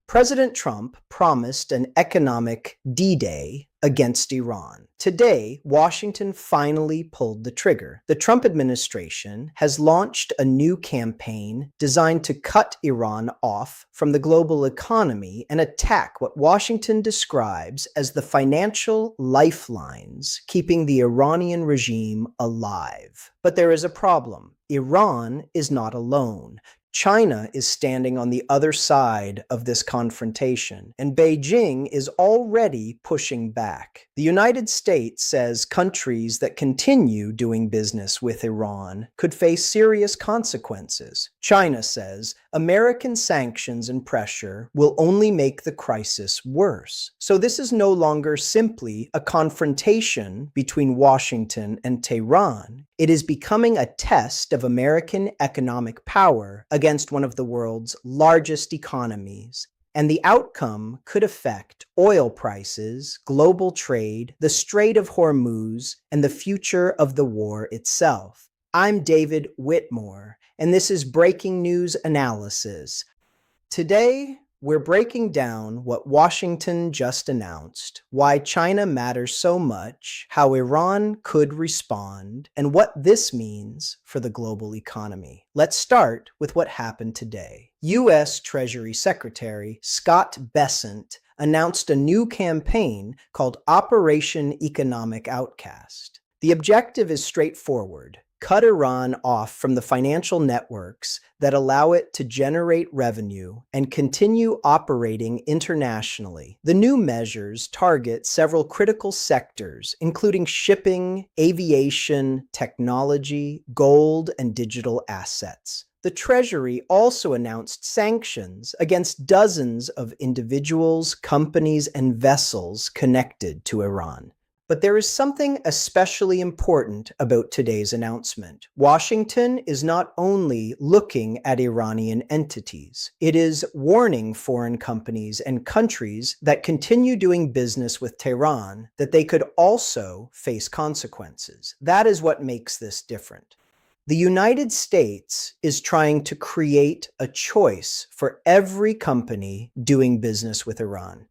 President Trump promised an economic D-Day against Iran. Today, Washington finally pulled the trigger. The Trump administration has launched a new campaign designed to cut Iran off from the global economy and attack what Washington describes as the financial lifelines keeping the Iranian regime alive. But there is a problem. Iran is not alone. China is standing on the other side of this confrontation, and Beijing is already pushing back. The United States says countries that continue doing business with Iran could face serious consequences. China says American sanctions and pressure will only make the crisis worse. So this is no longer simply a confrontation between Washington and Tehran. It is becoming a test of American economic power against one of the world's largest economies, and the outcome could affect oil prices, global trade, the Strait of Hormuz, and the future of the war itself. I'm David Whitmore, and this is Breaking News Analysis. Today, we're breaking down what Washington just announced, why China matters so much, how Iran could respond, and what this means for the global economy. Let's start with what happened today. U.S. Treasury Secretary Scott Bessent announced a new campaign called Operation Economic Outcast. The objective is straightforward. Cut Iran off from the financial networks that allow it to generate revenue and continue operating internationally. The new measures target several critical sectors, including shipping, aviation, technology, gold, and digital assets. The Treasury also announced sanctions against dozens of individuals, companies, and vessels connected to Iran. But there is something especially important about today's announcement. Washington is not only looking at Iranian entities, it is warning foreign companies and countries that continue doing business with Tehran that they could also face consequences. That is what makes this different. The United States is trying to create a choice for every company doing business with Iran.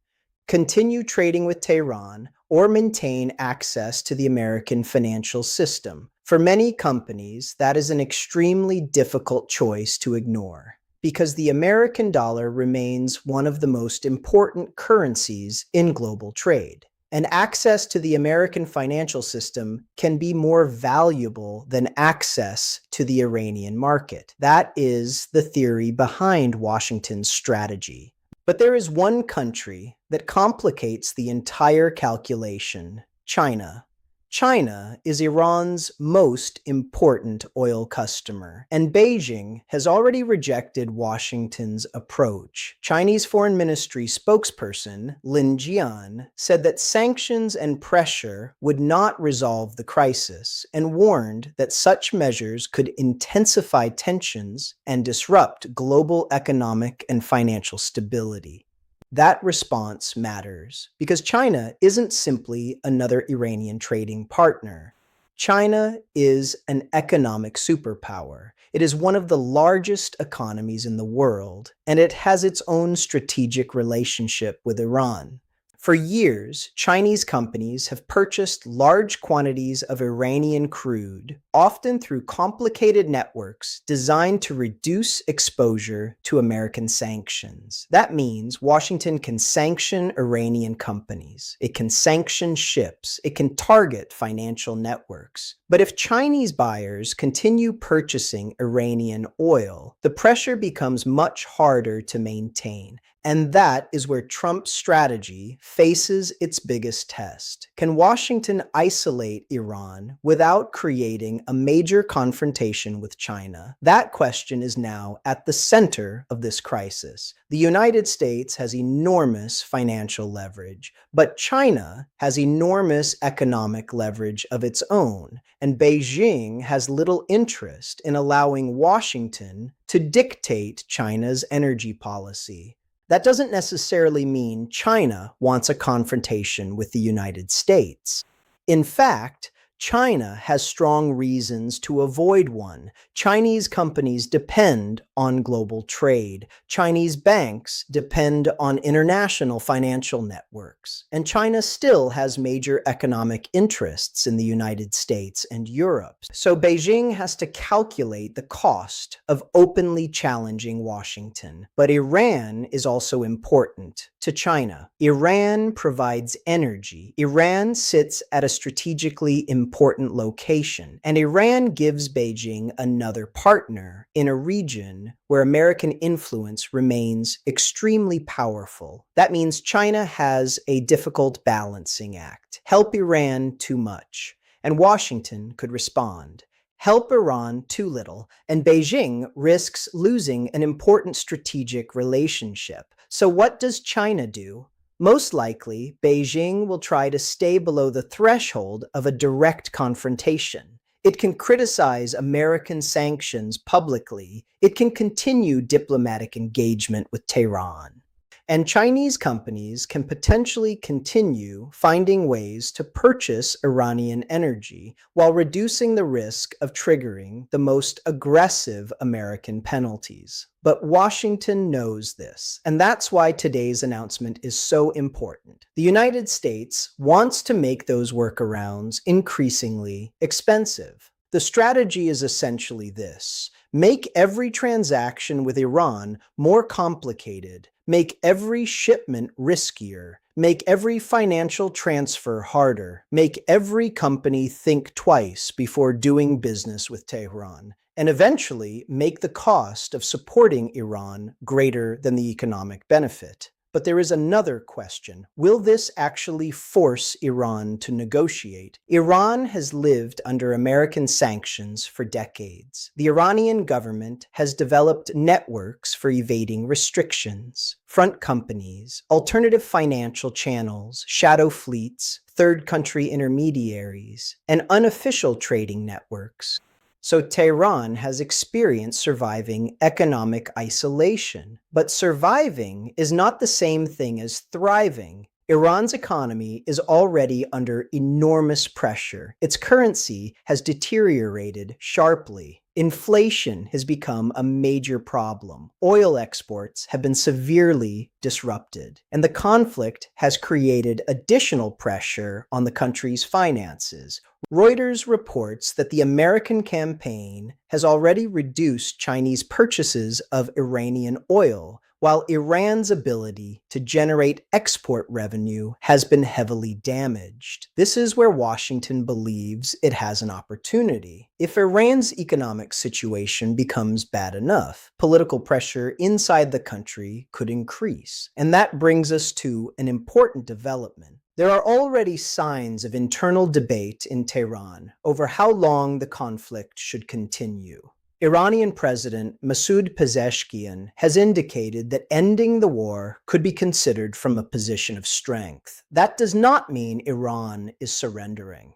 Continue trading with Tehran, or maintain access to the American financial system. For many companies, that is an extremely difficult choice to ignore, because the American dollar remains one of the most important currencies in global trade. And access to the American financial system can be more valuable than access to the Iranian market. That is the theory behind Washington's strategy. But there is one country that complicates the entire calculation: China. China is Iran's most important oil customer, and Beijing has already rejected Washington's approach. Chinese Foreign Ministry spokesperson Lin Jian said that sanctions and pressure would not resolve the crisis, and warned that such measures could intensify tensions and disrupt global economic and financial stability. That response matters because China isn't simply another Iranian trading partner. China is an economic superpower. It is one of the largest economies in the world, and it has its own strategic relationship with Iran. For years, Chinese companies have purchased large quantities of Iranian crude, often through complicated networks designed to reduce exposure to American sanctions. That means Washington can sanction Iranian companies. It can sanction ships. It can target financial networks. But if Chinese buyers continue purchasing Iranian oil, the pressure becomes much harder to maintain. And that is where Trump's strategy faces its biggest test. Can Washington isolate Iran without creating a major confrontation with China? That question is now at the center of this crisis. The United States has enormous financial leverage, but China has enormous economic leverage of its own, and Beijing has little interest in allowing Washington to dictate China's energy policy. That doesn't necessarily mean China wants a confrontation with the United States. In fact, China has strong reasons to avoid one. Chinese companies depend on global trade. Chinese banks depend on international financial networks. And China still has major economic interests in the United States and Europe. So Beijing has to calculate the cost of openly challenging Washington. But Iran is also important to China. Iran provides energy. Iran sits at a strategically important location, and Iran gives Beijing another partner in a region where American influence remains extremely powerful. That means China has a difficult balancing act. Help Iran too much, and Washington could respond. Help Iran too little, and Beijing risks losing an important strategic relationship. So what does China do? Most likely, Beijing will try to stay below the threshold of a direct confrontation. It can criticize American sanctions publicly. It can continue diplomatic engagement with Tehran. And Chinese companies can potentially continue finding ways to purchase Iranian energy while reducing the risk of triggering the most aggressive American penalties. But Washington knows this, and that's why today's announcement is so important. The United States wants to make those workarounds increasingly expensive. The strategy is essentially this: make every transaction with Iran more complicated, make every shipment riskier, make every financial transfer harder, make every company think twice before doing business with Tehran, and eventually make the cost of supporting Iran greater than the economic benefit. But there is another question. Will this actually force Iran to negotiate? Iran has lived under American sanctions for decades. The Iranian government has developed networks for evading restrictions, front companies, alternative financial channels, shadow fleets, third country intermediaries, and unofficial trading networks. So Tehran has experienced surviving economic isolation. But surviving is not the same thing as thriving. Iran's economy is already under enormous pressure. Its currency has deteriorated sharply. Inflation has become a major problem. Oil exports have been severely disrupted. And the conflict has created additional pressure on the country's finances. Reuters reports that the American campaign has already reduced Chinese purchases of Iranian oil, while Iran's ability to generate export revenue has been heavily damaged. This is where Washington believes it has an opportunity. If Iran's economic situation becomes bad enough, political pressure inside the country could increase. And that brings us to an important development. There are already signs of internal debate in Tehran over how long the conflict should continue. Iranian President Masoud Pezeshkian has indicated that ending the war could be considered from a position of strength. That does not mean Iran is surrendering.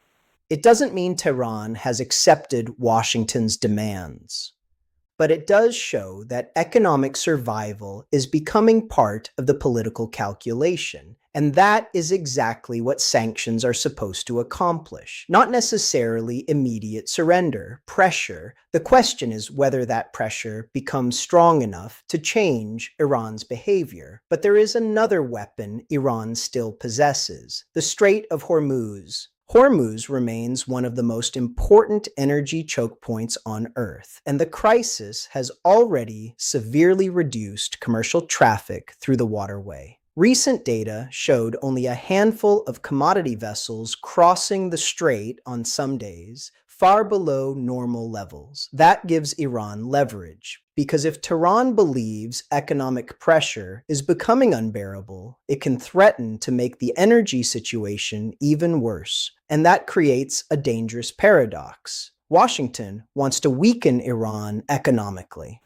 It doesn't mean Tehran has accepted Washington's demands. But it does show that economic survival is becoming part of the political calculation. And that is exactly what sanctions are supposed to accomplish. Not necessarily immediate surrender, pressure. The question is whether that pressure becomes strong enough to change Iran's behavior. But there is another weapon Iran still possesses: the Strait of Hormuz. Hormuz remains one of the most important energy choke points on Earth, and the crisis has already severely reduced commercial traffic through the waterway. Recent data showed only a handful of commodity vessels crossing the strait on some days, far below normal levels. That gives Iran leverage, because if Tehran believes economic pressure is becoming unbearable, it can threaten to make the energy situation even worse. And that creates a dangerous paradox. Washington wants to weaken Iran economically.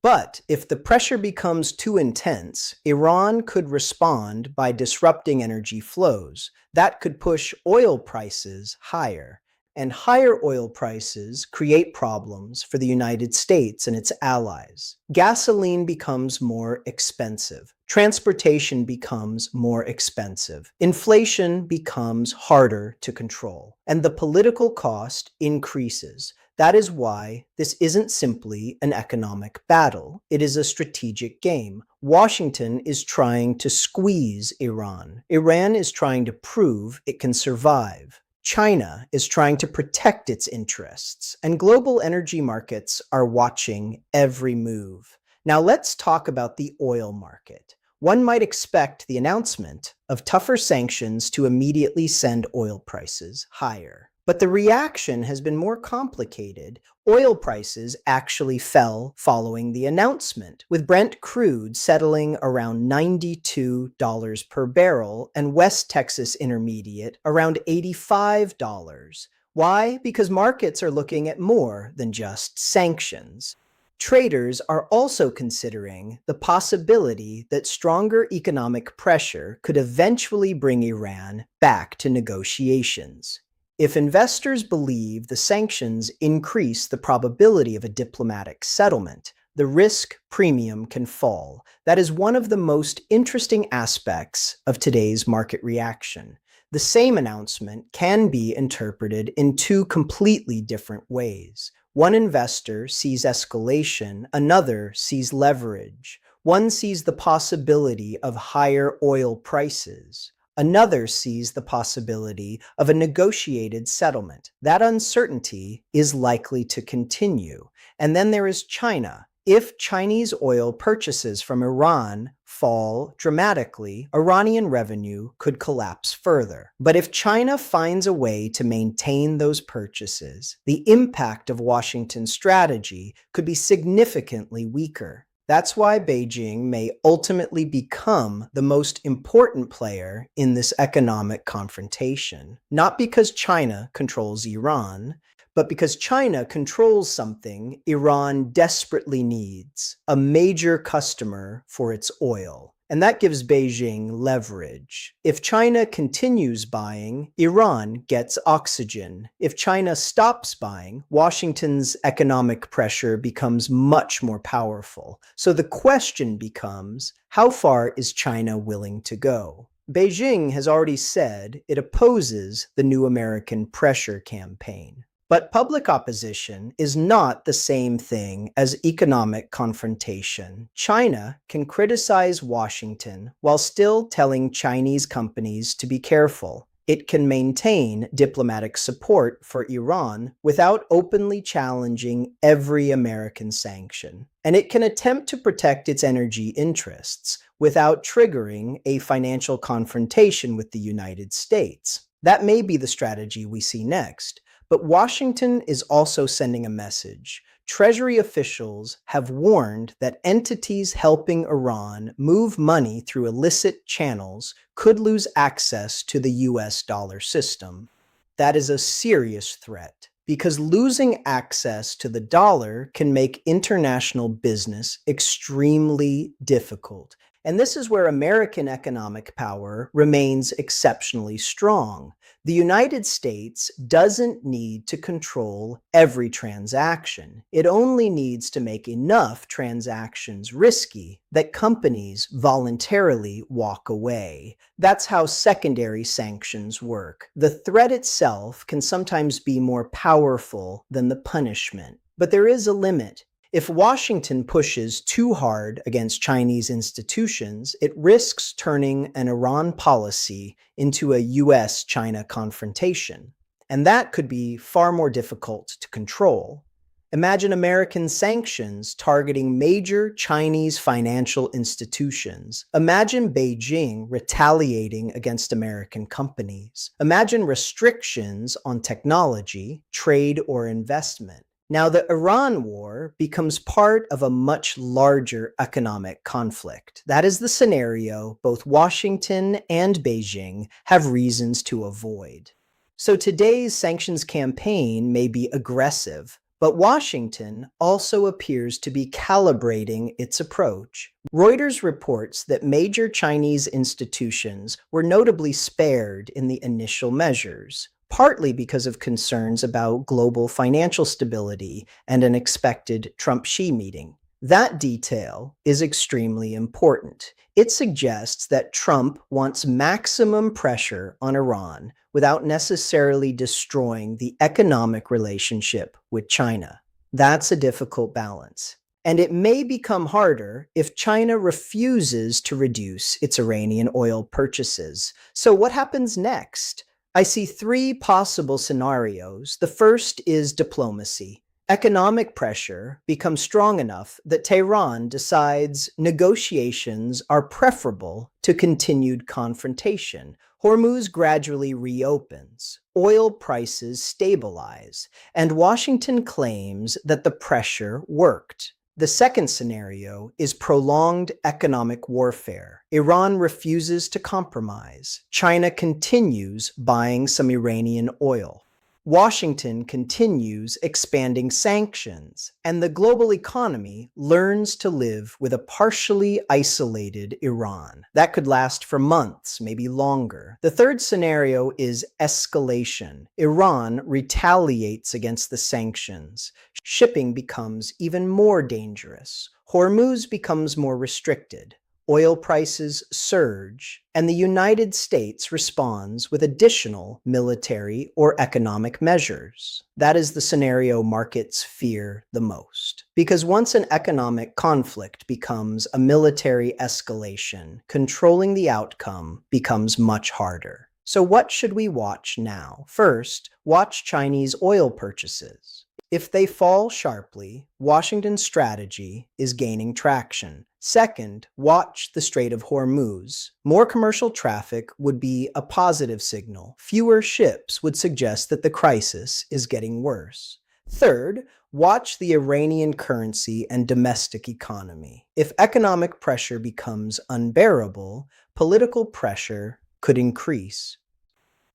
But if the pressure becomes too intense, Iran could respond by disrupting energy flows. That could push oil prices higher. And higher oil prices create problems for the United States and its allies. Gasoline becomes more expensive. Transportation becomes more expensive. Inflation becomes harder to control. And the political cost increases. That is why this isn't simply an economic battle. It is a strategic game. Washington is trying to squeeze Iran. Iran is trying to prove it can survive. China is trying to protect its interests, and global energy markets are watching every move. Now let's talk about the oil market. One might expect the announcement of tougher sanctions to immediately send oil prices higher. But the reaction has been more complicated. Oil prices actually fell following the announcement, with Brent crude settling around $92 per barrel and West Texas Intermediate around $85. Why? Because markets are looking at more than just sanctions. Traders are also considering the possibility that stronger economic pressure could eventually bring Iran back to negotiations. If investors believe the sanctions increase the probability of a diplomatic settlement, the risk premium can fall. That is one of the most interesting aspects of today's market reaction. The same announcement can be interpreted in two completely different ways. One investor sees escalation, another sees leverage. One sees the possibility of higher oil prices. Another sees the possibility of a negotiated settlement. That uncertainty is likely to continue. And then there is China. If Chinese oil purchases from Iran fall dramatically, Iranian revenue could collapse further. But if China finds a way to maintain those purchases, the impact of Washington's strategy could be significantly weaker. That's why Beijing may ultimately become the most important player in this economic confrontation, not because China controls Iran, but because China controls something Iran desperately needs, a major customer for its oil. And that gives Beijing leverage. If China continues buying, Iran gets oxygen. If China stops buying, Washington's economic pressure becomes much more powerful. So the question becomes, how far is China willing to go? Beijing has already said it opposes the new American pressure campaign. But public opposition is not the same thing as economic confrontation. China can criticize Washington while still telling Chinese companies to be careful. It can maintain diplomatic support for Iran without openly challenging every American sanction. And it can attempt to protect its energy interests without triggering a financial confrontation with the United States. That may be the strategy we see next. But Washington is also sending a message. Treasury officials have warned that entities helping Iran move money through illicit channels could lose access to the US dollar system. That is a serious threat, because losing access to the dollar can make international business extremely difficult. And this is where American economic power remains exceptionally strong. The United States doesn't need to control every transaction. It only needs to make enough transactions risky that companies voluntarily walk away. That's how secondary sanctions work. The threat itself can sometimes be more powerful than the punishment, but there is a limit. If Washington pushes too hard against Chinese institutions, it risks turning an Iran policy into a US-China confrontation. And that could be far more difficult to control. Imagine American sanctions targeting major Chinese financial institutions. Imagine Beijing retaliating against American companies. Imagine restrictions on technology, trade, or investment. Now, the Iran war becomes part of a much larger economic conflict. That is the scenario both Washington and Beijing have reasons to avoid. So today's sanctions campaign may be aggressive, but Washington also appears to be calibrating its approach. Reuters reports that major Chinese institutions were notably spared in the initial measures, partly because of concerns about global financial stability and an expected Trump-Xi meeting. That detail is extremely important. It suggests that Trump wants maximum pressure on Iran without necessarily destroying the economic relationship with China. That's a difficult balance. And it may become harder if China refuses to reduce its Iranian oil purchases. So, what happens next? I see three possible scenarios. The first is diplomacy. Economic pressure becomes strong enough that Tehran decides negotiations are preferable to continued confrontation. Hormuz gradually reopens, oil prices stabilize, and Washington claims that the pressure worked. The second scenario is prolonged economic warfare. Iran refuses to compromise. China continues buying some Iranian oil. Washington continues expanding sanctions, and the global economy learns to live with a partially isolated Iran. That could last for months, maybe longer. The third scenario is escalation. Iran retaliates against the sanctions. Shipping becomes even more dangerous. Hormuz becomes more restricted. Oil prices surge, and the United States responds with additional military or economic measures. That is the scenario markets fear the most. Because once an economic conflict becomes a military escalation, controlling the outcome becomes much harder. So what should we watch now? First, watch Chinese oil purchases. If they fall sharply, Washington's strategy is gaining traction. Second, watch the Strait of Hormuz. More commercial traffic would be a positive signal. Fewer ships would suggest that the crisis is getting worse. Third, watch the Iranian currency and domestic economy. If economic pressure becomes unbearable, political pressure could increase.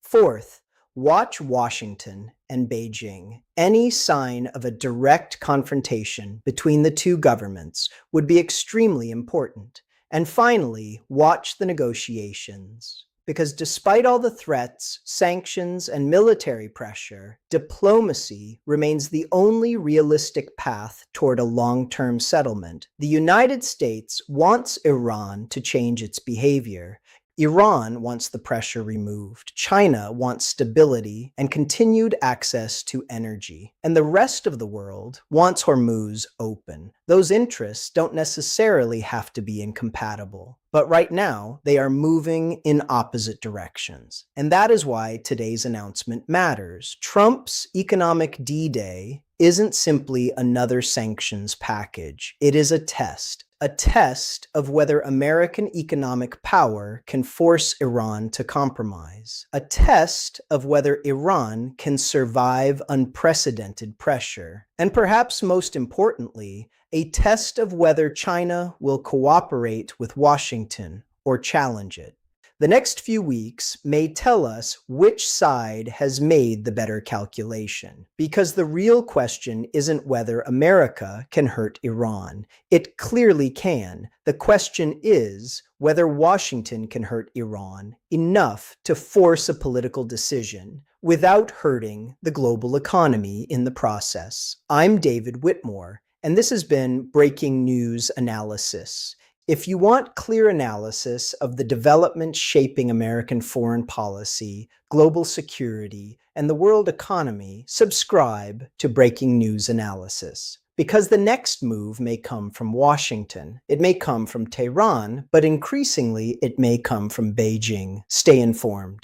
Fourth, watch Washington and Beijing. Any sign of a direct confrontation between the two governments would be extremely important. And finally, watch the negotiations. Because despite all the threats, sanctions, and military pressure, diplomacy remains the only realistic path toward a long-term settlement. The United States wants Iran to change its behavior. Iran wants the pressure removed. China wants stability and continued access to energy. And the rest of the world wants Hormuz open. Those interests don't necessarily have to be incompatible. But right now, they are moving in opposite directions. And that is why today's announcement matters. Trump's economic D-Day isn't simply another sanctions package. It is a test of whether American economic power can force Iran to compromise, a test of whether Iran can survive unprecedented pressure, and perhaps most importantly, a test of whether China will cooperate with Washington or challenge it. The next few weeks may tell us which side has made the better calculation, because the real question isn't whether America can hurt Iran. It clearly can. The question is whether Washington can hurt Iran enough to force a political decision without hurting the global economy in the process. I'm David Whitmore, and this has been Breaking News Analysis. If you want clear analysis of the developments shaping American foreign policy, global security, and the world economy, subscribe to Breaking News Analysis. Because the next move may come from Washington, it may come from Tehran, but increasingly it may come from Beijing. Stay informed.